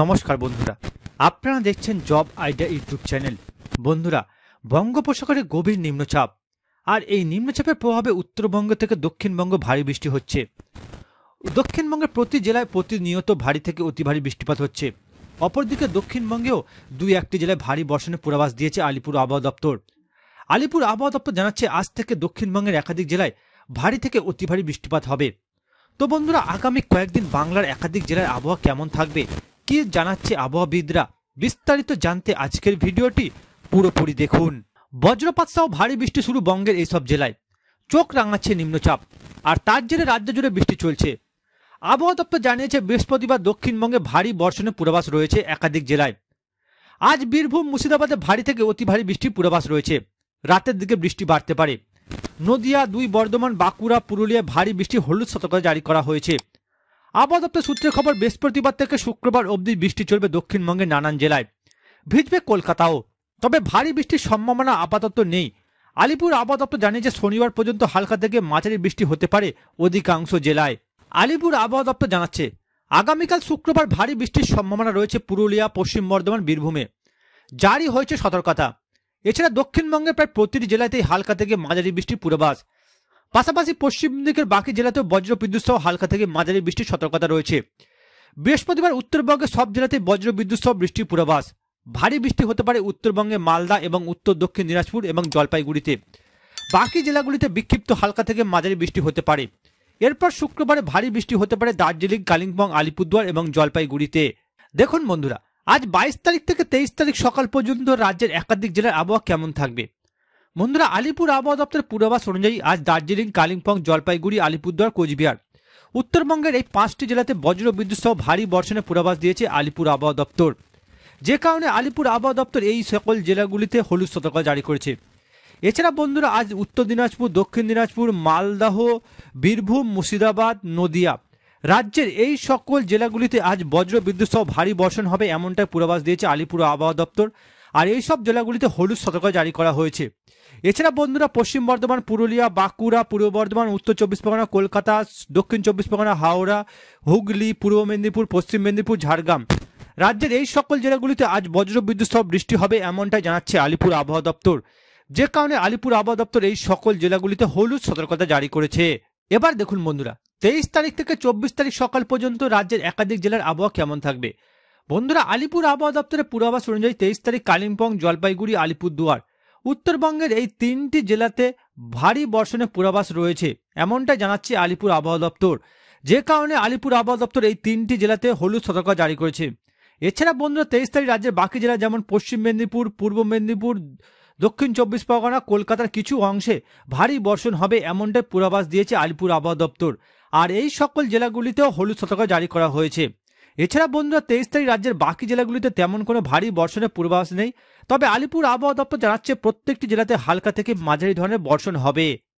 নমস্কার বন্ধুরা, আপনারা দেখছেন জব আইডিয়া ইউটিউব চ্যানেল। বন্ধুরা, বঙ্গোপসাগরে গভীর নিম্নচাপ, আর এই নিম্নচাপের প্রভাবে উত্তরবঙ্গ থেকে দক্ষিণবঙ্গ ভারী বৃষ্টি হচ্ছে। দক্ষিণবঙ্গের প্রতি জেলায় প্রতিনিয়ত ভারী থেকে অতি ভারী বৃষ্টিপাত হচ্ছে। অপরদিকে দক্ষিণবঙ্গেও দুই একটি জেলায় ভারী বর্ষণের পূর্বাভাস দিয়েছে আলিপুর আবহাওয়া দপ্তর। আলিপুর আবহাওয়া দপ্তর জানাচ্ছে আজ থেকে দক্ষিণবঙ্গের একাধিক জেলায় ভারী থেকে অতি ভারী বৃষ্টিপাত হবে। তো বন্ধুরা, আগামী কয়েকদিন বাংলার একাধিক জেলার আবহাওয়া কেমন থাকবে, কি জানাচ্ছে আবহাওয়াবিদরা, বিস্তারিত জানতে আজকের ভিডিওটি পুরোপুরি দেখুন। বজ্রপাত সহ ভারী বৃষ্টি শুরু বঙ্গের এইসব জেলায়। চোখ রাঙাচ্ছে নিম্নচাপ, আর তার জেরে রাজ্য জুড়ে বৃষ্টি চলছে। আবহাওয়া দপ্তর জানিয়েছে বৃহস্পতিবার দক্ষিণবঙ্গে ভারী বর্ষণের পূর্বাভাস রয়েছে একাধিক জেলায়। আজ বীরভূম, মুর্শিদাবাদে ভারী থেকে অতি ভারী বৃষ্টির পূর্বাভাস রয়েছে। রাতের দিকে বৃষ্টি বাড়তে পারে। নদিয়া, বর্ধমান, বাঁকুড়া, পুরুলিয়ায় ভারী বৃষ্টি হলুদ সতর্কতা জারি করা হয়েছে। আবহাওয়া দপ্তর সূত্রের খবর, বৃহস্পতিবার থেকে শুক্রবার অবধি বৃষ্টি চলবে দক্ষিণবঙ্গের নানান জেলায়। ভিজবে কলকাতাও, তবে ভারী বৃষ্টির সম্ভাবনা আপাতত নেই। আলিপুর আবহাওয়া দপ্তর জানিয়েছে শনিবার পর্যন্ত হালকা থেকে মাঝারি বৃষ্টি হতে পারে অধিকাংশ জেলায়। আলিপুর আবহাওয়া দপ্তর জানাচ্ছে আগামীকাল শুক্রবার ভারী বৃষ্টির সম্ভাবনা রয়েছে পুরুলিয়া, পশ্চিম বর্ধমান, বীরভূমে। জারি হয়েছে সতর্কতা। এছাড়া দক্ষিণবঙ্গের প্রায় প্রতিটি জেলাতেই হালকা থেকে মাঝারি বৃষ্টির পূর্বাভাস। পাশাপাশি পশ্চিম দিকের বাকি জেলাতেও বজ্রবিদ্যুৎ সহ হালকা থেকে মাঝারি বৃষ্টির সতর্কতা রয়েছে। বৃহস্পতিবার উত্তরবঙ্গের সব জেলাতেই বজ্রবিদ্যুৎ সহ বৃষ্টির পূর্বাভাস। ভারী বৃষ্টি হতে পারে উত্তরবঙ্গে মালদা এবং উত্তর দক্ষিণ দিনাজপুর এবং জলপাইগুড়িতে। বাকি জেলাগুলিতে বিক্ষিপ্ত হালকা থেকে মাঝারি বৃষ্টি হতে পারে। এরপর শুক্রবারে ভারী বৃষ্টি হতে পারে দার্জিলিং, কালিম্পং, আলিপুরদুয়ার এবং জলপাইগুড়িতে। দেখুন বন্ধুরা, আজ 22 তারিখ থেকে 23 তারিখ সকাল পর্যন্ত রাজ্যের একাধিক জেলার আবহাওয়া কেমন থাকবে। বন্ধুরা, আলিপুর আবহাওয়া দপ্তরের পূর্বাভাস অনুযায়ী আজ দার্জিলিং, কালিম্পং, জলপাইগুড়ি, আলিপুরদুয়ার, কোচবিহার, উত্তরবঙ্গের এই 5টি জেলাতে বজ্রবিদ্যুৎ সহ ভারী বর্ষণের পূর্বাভাস দিয়েছে আলিপুর আবহাওয়া দপ্তর। যে কারণে আলিপুর আবহাওয়া দপ্তর এই সকল জেলাগুলিতে হলুদ সতর্কতা জারি করেছে। এছাড়া বন্ধুরা, আজ উত্তর দিনাজপুর, দক্ষিণ দিনাজপুর, মালদহ, বীরভূম, মুর্শিদাবাদ, নদিয়া রাজ্যের এই সকল জেলাগুলিতে আজ বজ্রবিদ্যুৎ সহ ভারী বর্ষণ হবে এমনটাই পূর্বাভাস দিয়েছে আলিপুর আবহাওয়া দপ্তর। আর এই সব জেলাগুলিতে হলুদ সতর্কতা জারি করা হয়েছে। এছাড়া বন্ধুরা, পশ্চিম বর্ধমান, পুরুলিয়া, বাঁকুড়া, পূর্ব বর্ধমান, উত্তর 24 পরগনা, কলকাতা, দক্ষিণ 24 পরগনা, হাওড়া, হুগলি, পূর্ব মেদিনীপুর, পশ্চিম মেদিনীপুর, ঝাড়গ্রাম রাজ্যের এই সকল জেলাগুলিতে আজ বজ্রবিদ্যুৎ সহ বৃষ্টি হবে এমনটাই জানাচ্ছে আলিপুর আবহাওয়া দপ্তর। যে কারণে আলিপুর আবহাওয়া দপ্তর এই সকল জেলাগুলিতে হলুদ সতর্কতা জারি করেছে। এবার দেখুন বন্ধুরা, 23 তারিখ থেকে 24 তারিখ সকাল পর্যন্ত রাজ্যের একাধিক জেলার আবহাওয়া কেমন থাকবে। বন্ধুরা, আলিপুর আবহাওয়া দপ্তরের পূর্বাভাস অনুযায়ী 23 তারিখ কালিম্পং, জলপাইগুড়ি, আলিপুরদুয়ার, উত্তরবঙ্গের এই 3টি জেলাতে ভারী বর্ষণের পূর্বাভাস রয়েছে এমনটাই জানাচ্ছে আলিপুর আবহাওয়া দপ্তর। যে কারণে আলিপুর আবহাওয়া দপ্তর এই 3টি জেলাতে হলুদ সতর্কতা জারি করেছে। এছাড়া বন্ধুরা, 23 তারিখ রাজ্যের বাকি জেলা যেমন পশ্চিম মেদিনীপুর, পূর্ব মেদিনীপুর, দক্ষিণ 24 পরগনা, কলকাতার কিছু অংশে ভারী বর্ষণ হবে এমনটাই পূর্বাভাস দিয়েছে আলিপুর আবহাওয়া দপ্তর। আর এই সকল জেলাগুলিতেও হলুদ সতর্কতা জারি করা হয়েছে। এছাড়া বন্ধুরা, 23 তারিখ রাজ্যের বাকি জেলাগুলিতে তেমন কোনো ভারী বর্ষণের পূর্বাভাস নেই। তবে আলিপুর আবহাওয়া দপ্তর জানাচ্ছে প্রত্যেকটি জেলাতে হালকা থেকে মাঝারি ধরনের বর্ষণ হবে।